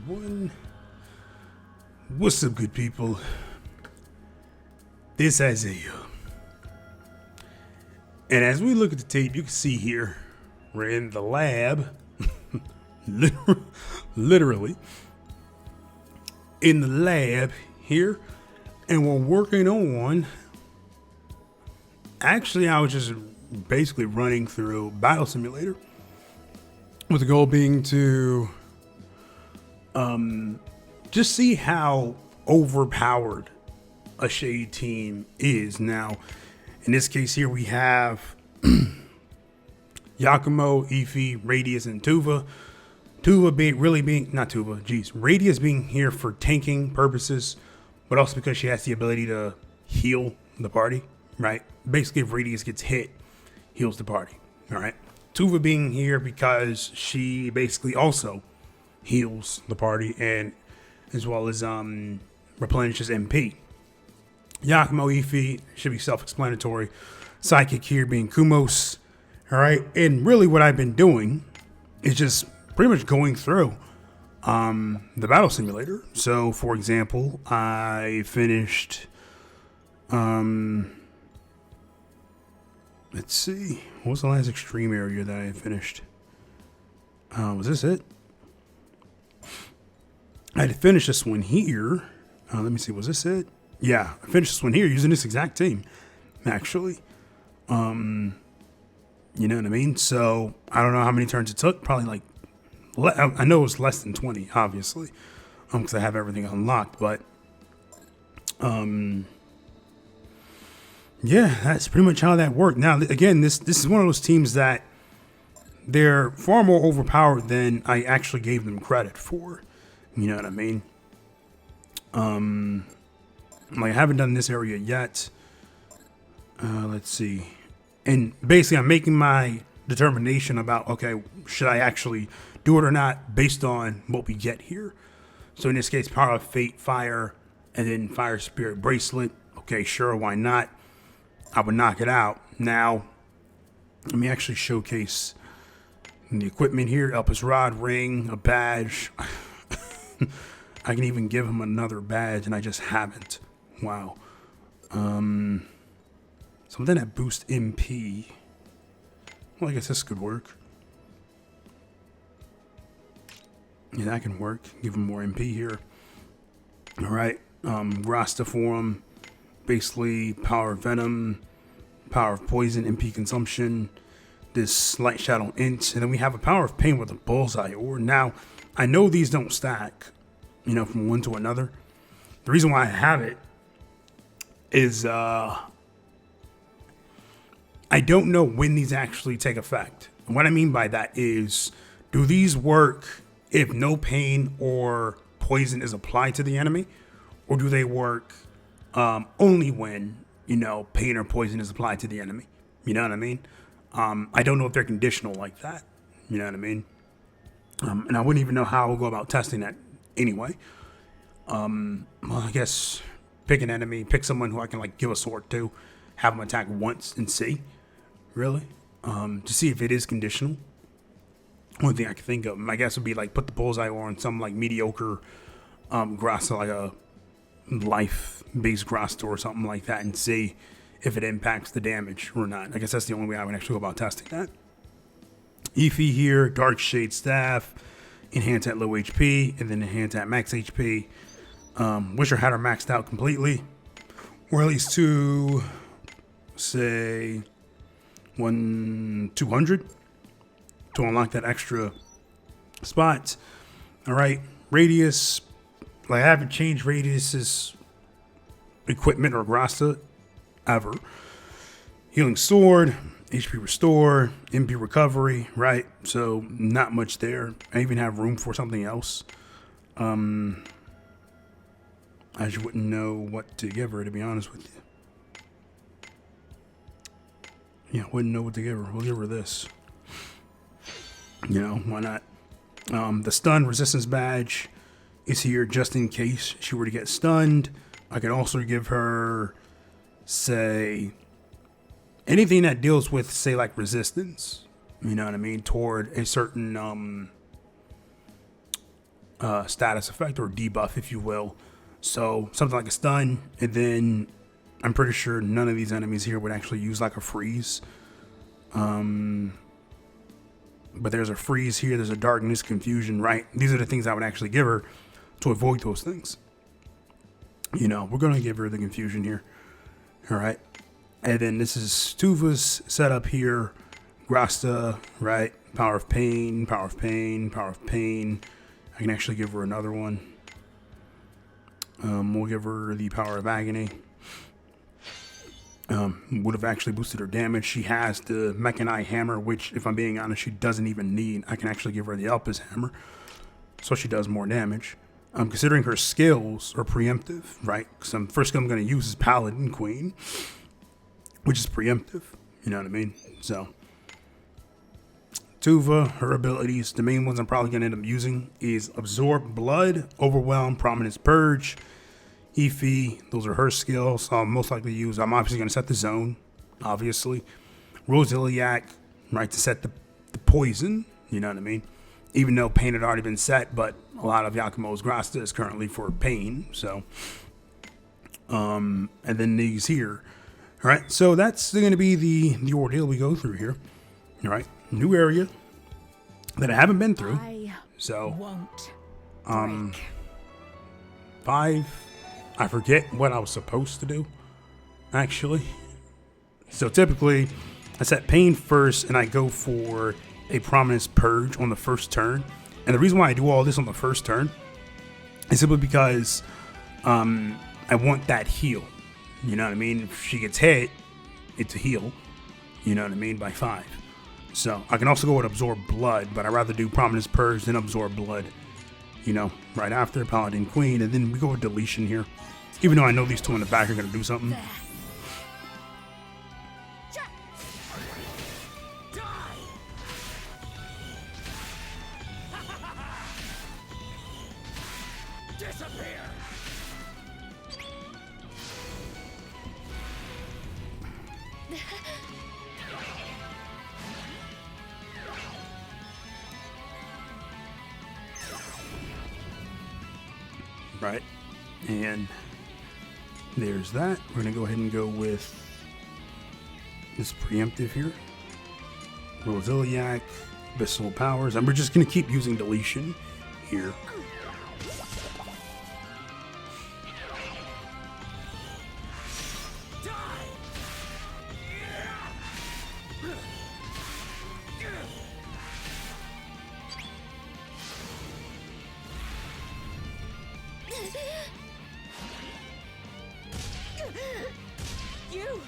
One. What's up, good people? This is Isaiah. And as we look at the tape, you can see here, we're in the lab. Literally. In the lab here. And we're working on... Actually, I was just basically running through Battle Simulator. With the goal being to... just see how overpowered a Shade team is. Now, in this case here, we have Yakumo, Ify, Radius, and Tuva. Radius being here for tanking purposes, but also because she has the ability to heal the party, right? Basically, if Radius gets hit, heals the party, all right? Tuva being here because she basically also heals the party and as well as replenishes MP. Yakumo, Ify should be self-explanatory. Sidekick here being Kumos. All right, and really what I've been doing is just pretty much going through the Battle Simulator. So, for example, I finished. Let's see, what was the last extreme area that I finished? Was this it? I had to finish this one here. Let me see, was this it? Yeah, I finished this one here using this exact team, actually. You know what I mean? So, I don't know how many turns it took. Probably like, I know it was less than 20, obviously. Because I have everything unlocked, but... yeah, that's pretty much how that worked. Now, again, this is one of those teams that they're far more overpowered than I actually gave them credit for. You know what I mean? Like I haven't done this area yet. Let's see. And basically I'm making my determination about, okay, should I actually do it or not based on what we get here. So in this case, Power of Fate, Fire, and then Fire Spirit Bracelet. Okay, sure, why not? I would knock it out. Now, let me actually showcase the equipment here. Elpis Rod, Ring, a badge. I can even give him another badge, and I just haven't. Wow. Something that boosts MP. Well, I guess this could work. Yeah, that can work. Give him more MP here. All right. Rasta Form. Basically, Power of Venom. Power of Poison, MP consumption. This Light Shadow Int. And then we have a Power of Pain with a Bullseye Ore. Now, I know these don't stack, you know, from one to another. The reason why I have it is I don't know when these actually take effect. And what I mean by that is, do these work if no pain or poison is applied to the enemy? Or do they work only when, you know, pain or poison is applied to the enemy? You know what I mean? I don't know if they're conditional like that. You know what I mean? And I wouldn't even know how I would go about testing that anyway. Well, I guess pick an enemy, pick someone who I can like give a sword to, have them attack once and see, really, to see if it is conditional. One thing I can think of, I guess, would be like put the bullseye on some like mediocre Grasta, like a life-based Grasta or something like that, and see if it impacts the damage or not. I guess that's the only way I would actually go about testing that. Ify here, Dark Shade Staff, enhance at low HP, and then enhance at max HP. Wish I had her maxed out completely, or at least to say 200 to unlock that extra spot. All right, Radius. Like I haven't changed Radius's equipment or Grasta ever. Healing Sword, HP Restore, MP Recovery, right? So not much there. I even have room for something else. I just wouldn't know what to give her, to be honest with you. Yeah, wouldn't know what to give her. We'll give her this. You know, why not? The Stun Resistance Badge is here just in case she were to get stunned. I could also give her, say, anything that deals with, say, like resistance. You know what I mean? Toward a certain status effect or debuff, if you will. So something like a stun, and then I'm pretty sure none of these enemies here would actually use like a freeze. But there's a freeze here, there's a darkness, confusion, right? These are the things I would actually give her to avoid those things. You know, we're going to give her the confusion here. All right. And then this is Tuva's setup here. Grasta, right? Power of pain, power of pain, power of pain. I can actually give her another one. We'll give her the power of agony. Would have actually boosted her damage. She has the Mechanite hammer, which, if I'm being honest, she doesn't even need. I can actually give her the Elpis hammer, so she does more damage. Considering her skills are preemptive, right? Because first skill I'm going to use is Paladin Queen, which is preemptive. You know what I mean? So, Tuva, her abilities, the main ones I'm probably going to end up using is Absorb Blood, Overwhelm, Prominence Purge, Efi. Those are her skills. I'll most likely use. I'm obviously going to set the zone, obviously. Rosiliac, right, to set the poison. You know what I mean? Even though pain had already been set, but a lot of Yakumo's Grasta is currently for pain. So, and then these here. All right, so that's going to be the ordeal we go through here. All right, new area that I haven't been through. So, 5. I forget what I was supposed to do, actually. So typically, I set pain first, and I go for a prominence purge on the first turn. And the reason why I do all this on the first turn is simply because I want that heal. You know what I mean? If she gets hit, it's a heal. You know what I mean? By 5. So I can also go with Absorb Blood, but I'd rather do Prominence Purge than Absorb Blood. You know, right after Paladin Queen, and then we go with Deletion here. Even though I know these two in the back are going to do something. Disappear. Right, and there's that. We're going to go ahead and go with this preemptive here. Rosiliac, Abyssal Powers, and we're just going to keep using Deletion here. You.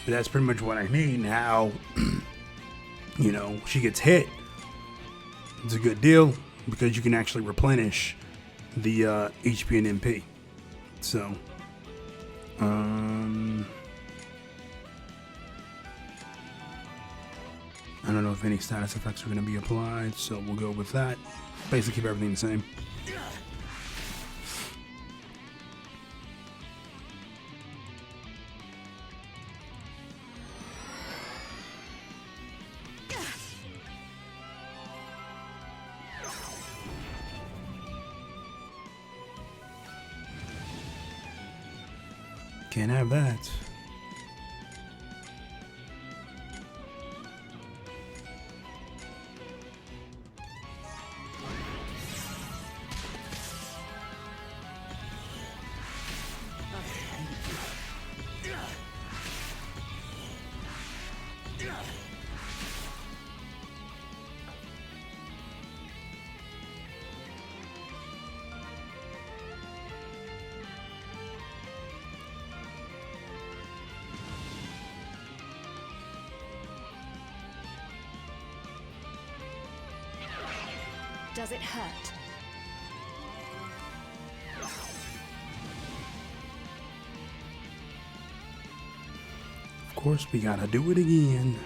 But that's pretty much what I mean. How, you know, she gets hit. It's a good deal because you can actually replenish the HP and MP. So, I don't know if any status effects are going to be applied, so we'll go with that. Basically keep everything the same. Can't have that. Does it hurt? Of course, we gotta do it again.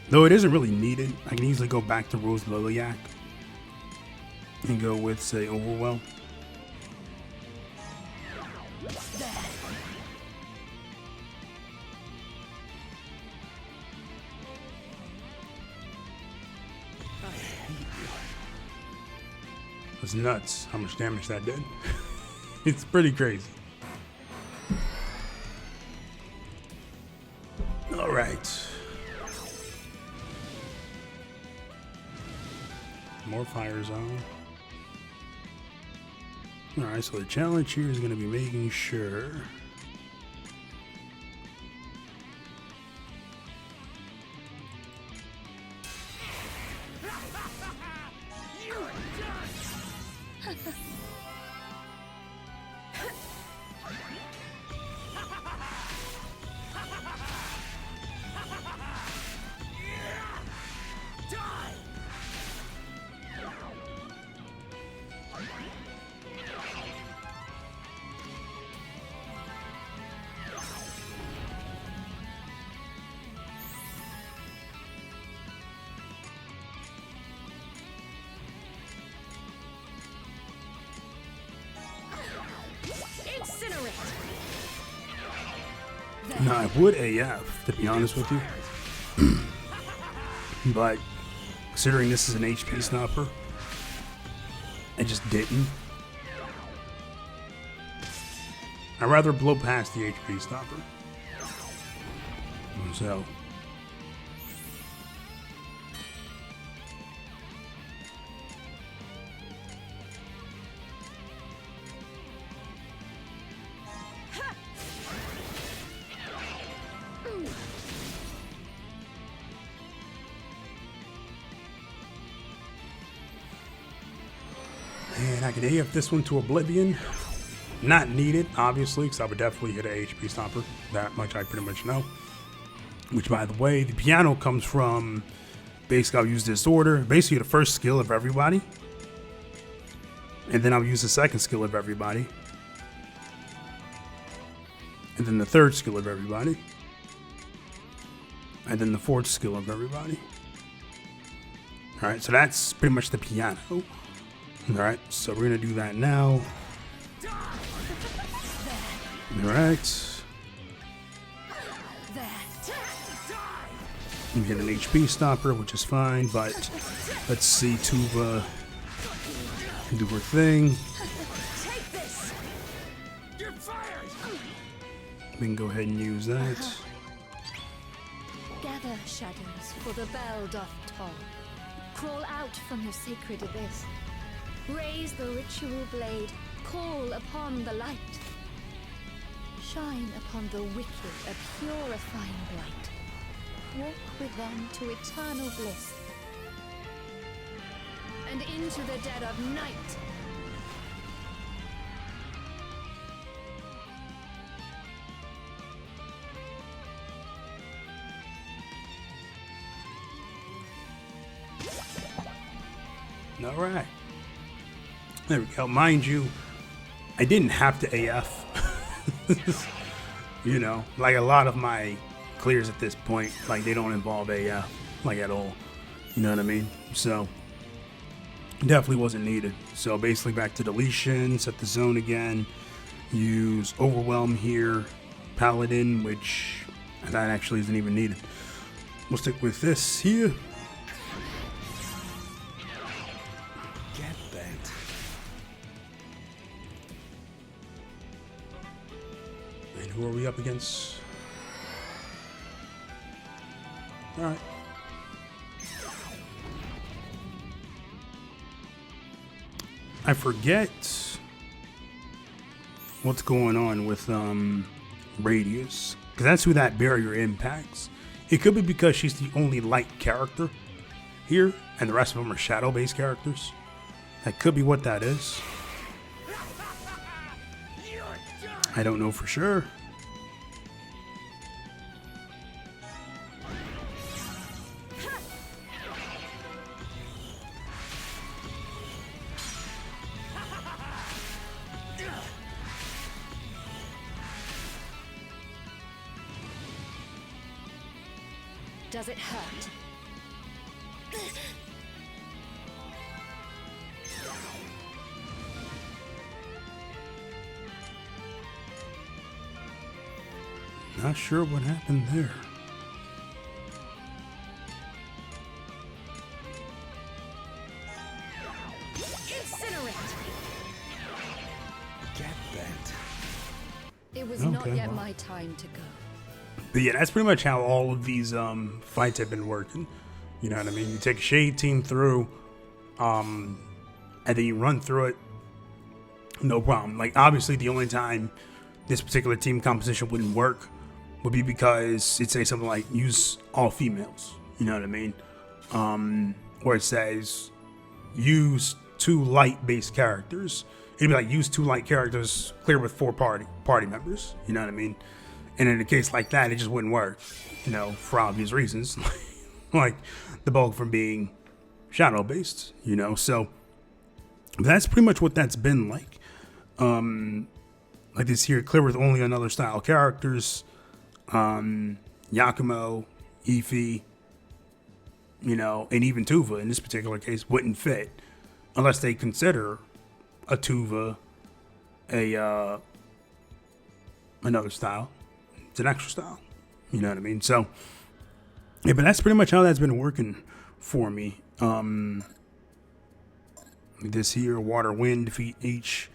Though it isn't really needed. I can easily go back to Rose Liliac and go with, say, Overwhelm. It's nuts how much damage that did. It's pretty crazy. All right. More fire zone. All right, so the challenge here is going to be making sure now, I would AF, to be honest with you. But considering this is an HP snapper, I just didn't. I'd rather blow past the HP stopper. So and I can AF this one to oblivion. Not needed, obviously, because I would definitely hit a HP stopper. That much I pretty much know. Which, by the way, the piano comes from, basically I'll use this order. Basically the first skill of everybody. And then I'll use the second skill of everybody. And then the third skill of everybody. And then the fourth skill of everybody. Alright, so that's pretty much the piano. Alright, so we're going to do that now. Alright. We get an HP stopper, which is fine, but let's see Tuba do her thing. We can go ahead and use that. Gather shadows, for the bell doth toll. Crawl out from your sacred abyss. Raise the ritual blade, call upon the light. Shine upon the wicked a purifying light. Walk with them to eternal bliss. And into the dead of night. All right. There we go. Mind you, I didn't have to AF. You know, like a lot of my clears at this point, like they don't involve AF, like at all. You know what I mean? So, definitely wasn't needed. So basically back to deletion, set the zone again, use Overwhelm here, Paladin, which that actually isn't even needed. We'll stick with this here. Who are we up against? All right. I forget what's going on with Radius, because that's who that barrier impacts. It could be because she's the only light character here, and the rest of them are shadow-based characters. That could be what that is. I don't know for sure. Does it hurt? Not sure what happened there. Incinerate. Get bent. It was not yet my time to go. But yeah, that's pretty much how all of these fights have been working. You know what I mean? You take a Shade team through, and then you run through it, no problem. Like, obviously, the only time this particular team composition wouldn't work would be because it'd say something like, use all females. You know what I mean? Or it says, use 2 light-based characters. It'd be like, use 2 light characters, clear with 4 party members. You know what I mean? And in a case like that, it just wouldn't work, you know, for obvious reasons. Like the bulk from being shadow based, you know. So that's pretty much what that's been like. Like this here, clear with only another style characters. Yakumo, Ify, you know, and even Tuva in this particular case wouldn't fit unless they consider a Tuva another style. It's an extra style. You know what I mean? So yeah, but that's pretty much how that's been working for me. This here, water, wind, defeat each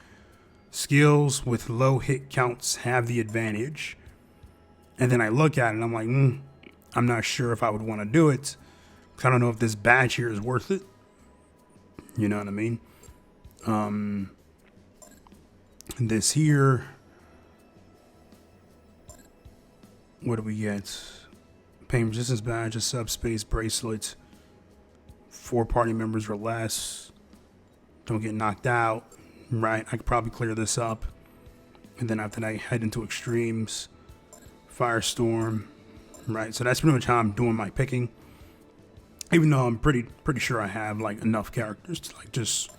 skills with low hit counts have the advantage. And then I look at it and I'm like, I'm not sure if I would want to do it. I don't know if this badge here is worth it. You know what I mean? This here, what do we get? Pain resistance badge, a subspace bracelet, 4 party members or less. Don't get knocked out. Right, I could probably clear this up. And then after that, I head into extremes. Firestorm. Right, so that's pretty much how I'm doing my picking. Even though I'm pretty sure I have like enough characters to like just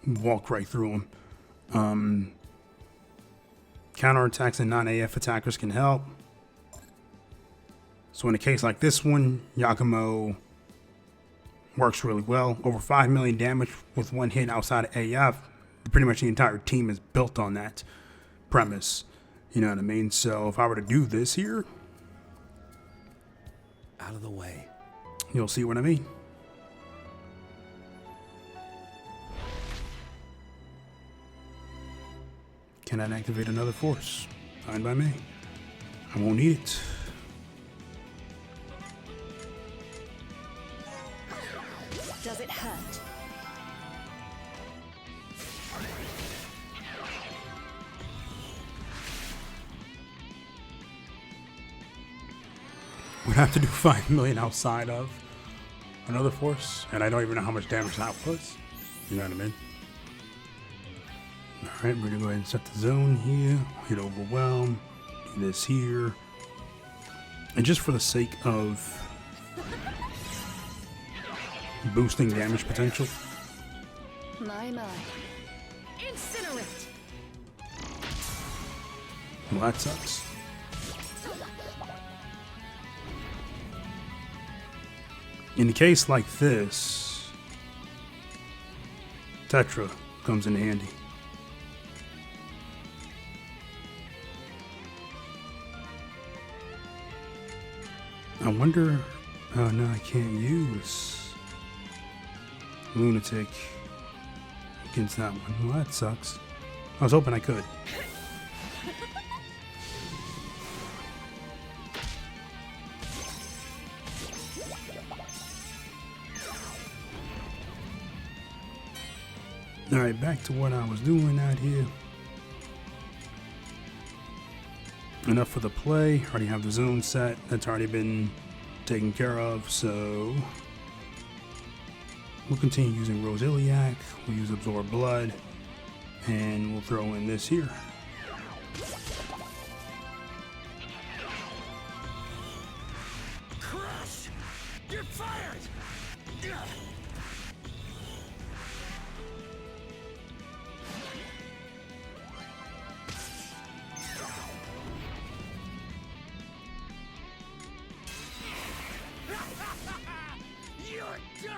walk right through them. Counterattacks and non-AF attackers can help. So in a case like this one, Yakumo works really well. Over 5 million damage with 1 hit outside of AF. Pretty much the entire team is built on that premise. You know what I mean? So if I were to do this here, Out of the way. you'll see what I mean. Cannot activate another force. Fine by me. I won't need it. Does it hurt? Would have to do 5 million outside of another force, and I don't even know how much damage that was. You know what I mean? Alright, we're gonna go ahead and set the zone here. Hit overwhelm. Do this here. And just for the sake of boosting damage potential. My. Incinerate! Well, that sucks. In a case like this, Tetra comes in handy. I wonder... Oh no, I can't use Lunatic against that one. Well, that sucks. I was hoping I could. Alright, back to what I was doing out here. Enough for the play. Already have the zone set. That's already been taken care of, so we'll continue using Rosiliac. We'll use Absorb Blood, and we'll throw in this here. Crush! You're fired! You're done!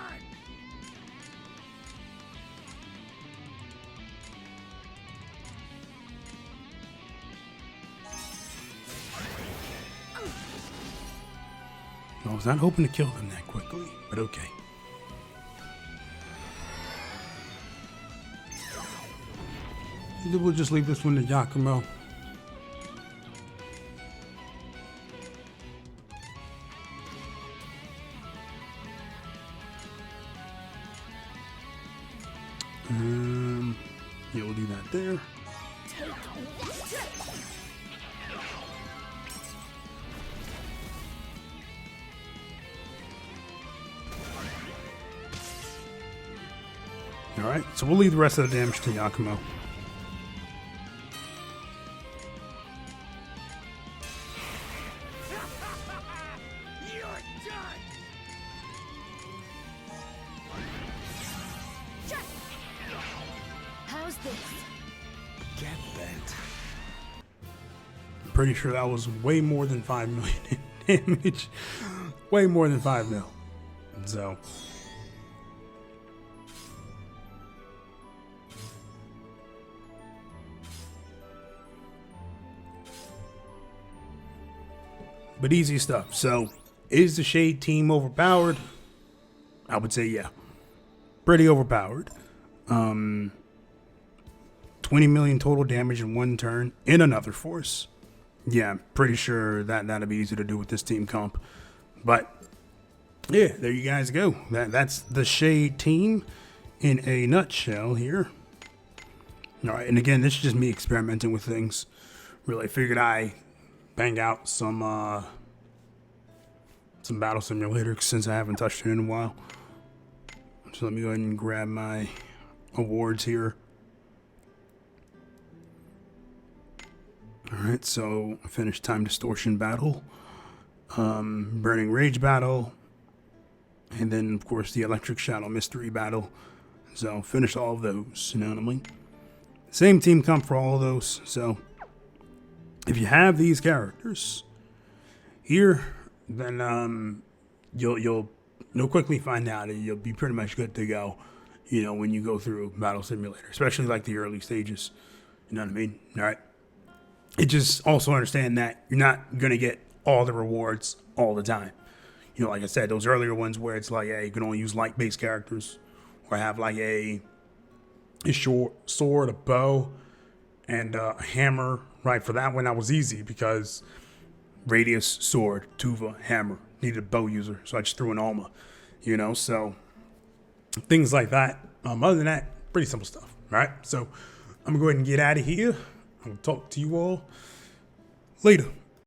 I was not hoping to kill them that quickly, but okay. Either we'll just leave this one to Yakumo. Yeah, we'll do that there. Alright, so we'll leave the rest of the damage to Yakumo. You're done! How's this? Get bent. I'm pretty sure that was way more than 5 million in damage. Way more than 5 mil. So. But easy stuff. So, is the Shade team overpowered? I would say yeah. Pretty overpowered. 20 million total damage in one turn in another force. Yeah, I'm pretty sure that'll be easy to do with this team comp. But yeah, there you guys go. That's the Shade team in a nutshell here. All right, and again, this is just me experimenting with things. Really, I figured I bang out some battle simulator since I haven't touched it in a while. So let me go ahead and grab my awards here. Alright, so I finished Time Distortion battle, Burning Rage battle, and then of course the Electric Shadow Mystery battle. So finished all of those, you know what I mean? Same team comp for all of those. So if you have these characters here, then you'll quickly find out that you'll be pretty much good to go, you know, when you go through Battle Simulator, especially like the early stages. You know what I mean? All right. It just also understand that you're not gonna get all the rewards all the time. You know, like I said, those earlier ones where it's like, hey, you can only use light-based characters, or have like a short sword, a bow, and a hammer. Right, for that one, that was easy because Radius, sword, Tuva, hammer, needed a bow user, so I just threw an Alma, you know, so things like that. Other than that, pretty simple stuff, all right? So I'm gonna go ahead and get out of here. I'll talk to you all later.